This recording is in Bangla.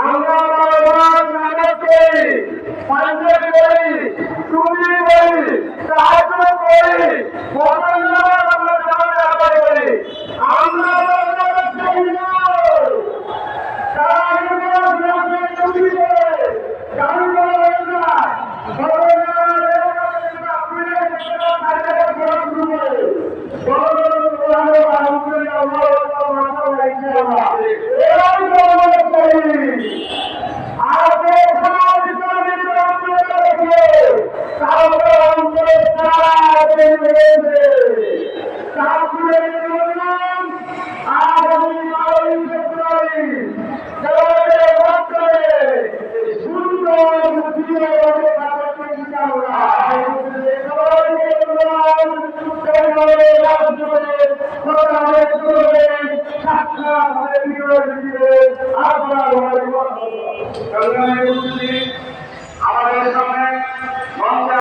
আমরা নামাজ করি, পাঞ্জাব করি, টুপি করি, সাহায্য করি, আমরা করি। আমরা আমাদের সামনে